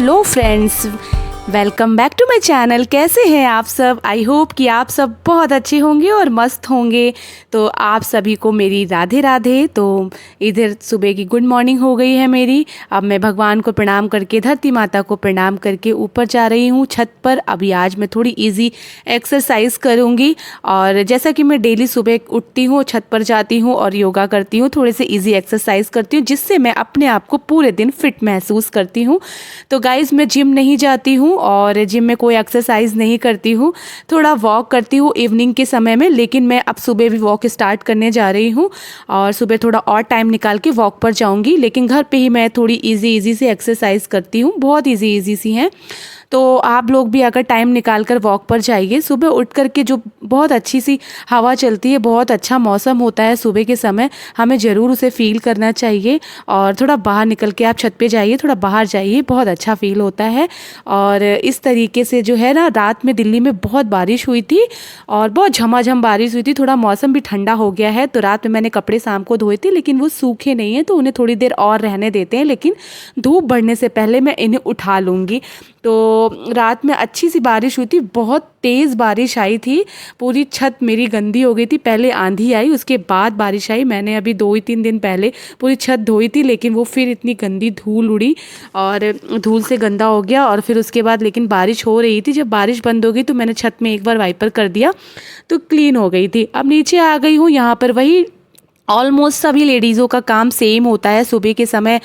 Hello friends, welcome back to my channel. कैसे हैं आप सब? आई होप कि आप सब बहुत अच्छे होंगे और मस्त होंगे। तो आप सभी को मेरी राधे राधे। तो इधर सुबह की गुड मॉर्निंग हो गई है मेरी। अब मैं भगवान को प्रणाम करके, धरती माता को प्रणाम करके ऊपर जा रही हूँ छत पर। अभी आज मैं थोड़ी इजी एक्सरसाइज करूँगी। और जैसा कि मैं डेली सुबह उठती हूँ, छत पर जाती हूँ और योगा करती हूँ, थोड़े से इजी एक्सरसाइज करती हूँ, जिससे मैं अपने आप को पूरे दिन फिट महसूस करती हूँ। तो गाइज़, मैं जिम नहीं जाती हूँ और जिम में कोई एक्सरसाइज नहीं करती हूँ। थोड़ा वॉक करती हूँ इवनिंग के समय में, लेकिन मैं अब सुबह भी वॉक स्टार्ट करने जा रही हूँ और सुबह थोड़ा और टाइम निकाल के वॉक पर जाऊँगी। लेकिन घर पे ही मैं थोड़ी इजी सी एक्सरसाइज करती हूँ, बहुत इजी सी हैं। तो आप लोग भी अगर टाइम निकाल कर वॉक पर जाइए। सुबह उठ कर के जो बहुत अच्छी सी हवा चलती है, बहुत अच्छा मौसम होता है सुबह के समय, हमें ज़रूर उसे फ़ील करना चाहिए। और थोड़ा बाहर निकल के आप छत पे जाइए, थोड़ा बाहर जाइए, बहुत अच्छा फ़ील होता है। और इस तरीके से जो है ना, रात में दिल्ली में बहुत बारिश हुई थी और बहुत झमाझम बारिश हुई थी। थोड़ा मौसम भी ठंडा हो गया है, तो रात में मैंने कपड़े शाम को धोए थे, लेकिन वो सूखे नहीं हैं, तो उन्हें थोड़ी देर और रहने देते हैं। लेकिन धूप बढ़ने से पहले मैं इन्हें उठा लूँगी। तो रात में अच्छी सी बारिश हुई थी, बहुत तेज़ बारिश आई थी, पूरी छत मेरी गंदी हो गई थी। पहले आंधी आई, उसके बाद बारिश आई। मैंने अभी 2 ही 3 दिन पहले पूरी छत धोई थी, लेकिन वो फिर इतनी गंदी धूल उड़ी और धूल से गंदा हो गया। और फिर उसके बाद लेकिन बारिश हो रही थी। जब बारिश बंद हो गई तो मैंने छत में एक बार वाइपर कर दिया तो क्लीन हो गई थी। अब नीचे आ गई हूँ। यहाँ पर वही ऑलमोस्ट सभी लेडीज़ों का काम सेम होता है। सुबह के समय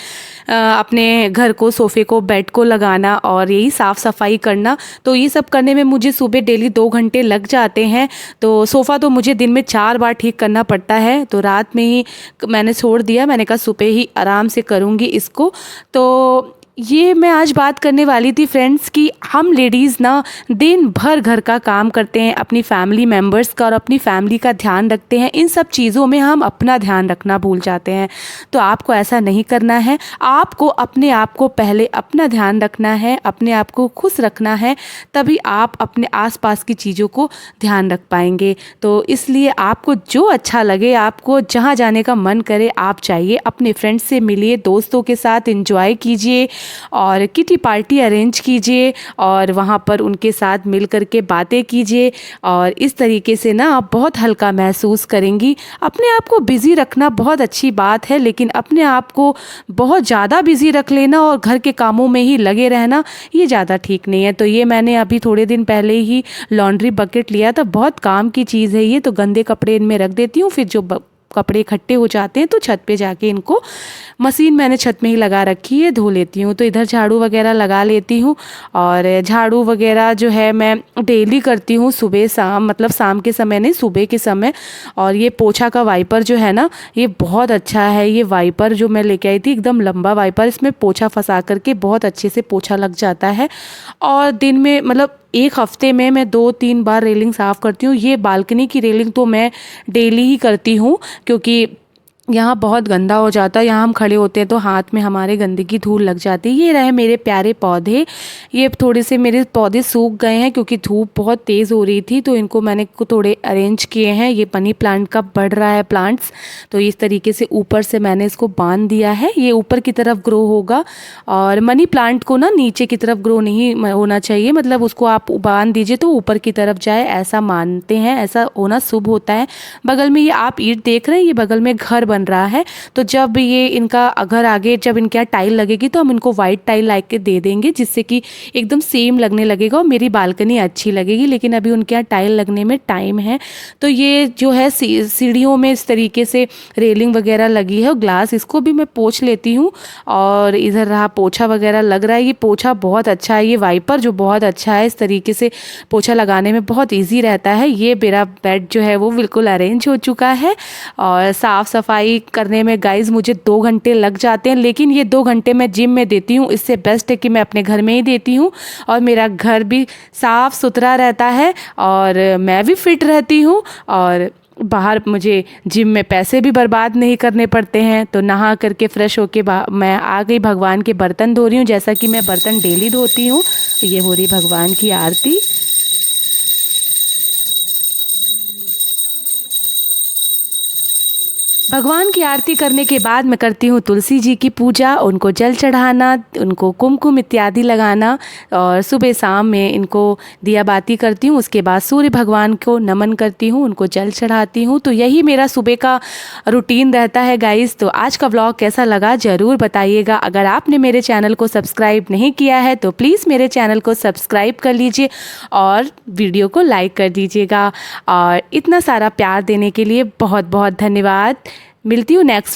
अपने घर को, सोफ़े को, बेड को लगाना और यही साफ़ सफाई करना। तो ये सब करने में मुझे सुबह डेली 2 घंटे लग जाते हैं। तो सोफ़ा तो मुझे दिन में 4 बार ठीक करना पड़ता है। तो रात में ही मैंने छोड़ दिया, मैंने कहा सुबह ही आराम से करूँगी इसको। तो ये मैं आज बात करने वाली थी फ्रेंड्स कि हम लेडीज़ ना दिन भर घर का काम करते हैं, अपनी फैमिली मेम्बर्स का और अपनी फैमिली का ध्यान रखते हैं। इन सब चीज़ों में हम अपना ध्यान रखना भूल जाते हैं। तो आपको ऐसा नहीं करना है। आपको अपने आप को पहले अपना ध्यान रखना है, अपने आप को खुश रखना है, तभी आप अपने आसपास की चीज़ों को ध्यान रख पाएंगे। तो इसलिए आपको जो अच्छा लगे, आपको जहाँ जाने का मन करे आप जाइए, अपने फ्रेंड्स से मिलिए, दोस्तों के साथ एंजॉय कीजिए और किटी पार्टी अरेंज कीजिए और वहाँ पर उनके साथ मिल कर के बातें कीजिए। और इस तरीके से ना आप बहुत हल्का महसूस करेंगी। अपने आप को बिज़ी रखना बहुत अच्छी बात है, लेकिन अपने आप को बहुत ज़्यादा बिज़ी रख लेना और घर के कामों में ही लगे रहना, ये ज़्यादा ठीक नहीं है। तो ये मैंने अभी थोड़े दिन पहले ही लॉन्ड्री बकेट लिया था, बहुत काम की चीज़ है ये। तो गंदे कपड़े इनमें रख देती हूँ, फिर जो कपड़े इकट्ठे हो जाते हैं तो छत पे जाके इनको, मशीन मैंने छत में ही लगा रखी है, धो लेती हूँ। तो इधर झाड़ू वगैरह लगा लेती हूँ। और झाड़ू वगैरह जो है मैं डेली करती हूँ, सुबह शाम, मतलब शाम के समय नहीं, सुबह के समय। और ये पोछा का वाइपर जो है ना, ये बहुत अच्छा है। ये वाइपर जो मैं लेके आई थी, एकदम लंबा वाइपर, इसमें पोछा फंसा करके बहुत अच्छे से पोछा लग जाता है। और दिन में, मतलब एक हफ्ते में मैं 2-3 बार रेलिंग साफ़ करती हूँ। ये बालकनी की रेलिंग तो मैं डेली ही करती हूँ, क्योंकि यहाँ बहुत गंदा हो जाता है। यहाँ हम खड़े होते हैं तो हाथ में हमारे गंदगी धूल लग जाती है। ये रहे मेरे प्यारे पौधे। ये थोड़े से मेरे पौधे सूख गए हैं क्योंकि धूप बहुत तेज़ हो रही थी, तो इनको मैंने थोड़े अरेंज किए हैं। ये मनी प्लांट का बढ़ रहा है प्लांट्स, तो इस तरीके से ऊपर से मैंने इसको बांध दिया है। ये ऊपर की तरफ ग्रो होगा। और मनी प्लांट को ना नीचे की तरफ ग्रो नहीं होना चाहिए, मतलब उसको आप बांध दीजिए तो ऊपर की तरफ जाए, ऐसा मानते हैं, ऐसा होना शुभ होता है। बगल में ये आप ईंट देख रहे हैं, ये बगल में घर बन रहा है। तो जब ये इनका घर आगे, जब इनके यहाँ टाइल लगेगी तो हम इनको वाइट टाइल ला के दे देंगे, जिससे कि एकदम सेम लगने लगेगा और मेरी बालकनी अच्छी लगेगी। लेकिन अभी उनके यहाँ टाइल लगने में टाइम है। तो ये जो है सीढ़ियों में इस तरीके से रेलिंग वगैरह लगी है और ग्लास, इसको भी मैं पोंछ लेती हूँ। और इधर रहा पोछा वगैरह लग रहा है। ये पोछा बहुत अच्छा है, ये वाइपर जो बहुत अच्छा है, इस तरीके से पोछा लगाने में बहुत ईजी रहता है। ये मेरा बेड जो है वो बिल्कुल अरेंज हो चुका है। और साफ़ सफाई करने में गाइज मुझे 2 घंटे लग जाते हैं, लेकिन ये 2 घंटे मैं जिम में देती हूँ। इससे बेस्ट है कि मैं अपने घर में ही देती हूँ और मेरा घर भी साफ़ सुथरा रहता है और मैं भी फिट रहती हूँ। और बाहर मुझे जिम में पैसे भी बर्बाद नहीं करने पड़ते हैं। तो नहा करके फ्रेश होके मैं आ गई, भगवान के बर्तन धो रही हूँ, जैसा कि मैं बर्तन डेली धोती हूँ। ये हो रही भगवान की आरती। भगवान की आरती करने के बाद मैं करती हूँ तुलसी जी की पूजा, उनको जल चढ़ाना, उनको कुमकुम इत्यादि लगाना और सुबह शाम में इनको दिया बाती करती हूँ। उसके बाद सूर्य भगवान को नमन करती हूँ, उनको जल चढ़ाती हूँ। तो यही मेरा सुबह का रूटीन रहता है गाइस। तो आज का व्लॉग कैसा लगा ज़रूर बताइएगा। अगर आपने मेरे चैनल को सब्सक्राइब नहीं किया है तो प्लीज़ मेरे चैनल को सब्सक्राइब कर लीजिए और वीडियो को लाइक कर दीजिएगा। और इतना सारा प्यार देने के लिए बहुत बहुत धन्यवाद। मिलती हूँ नेक्स्ट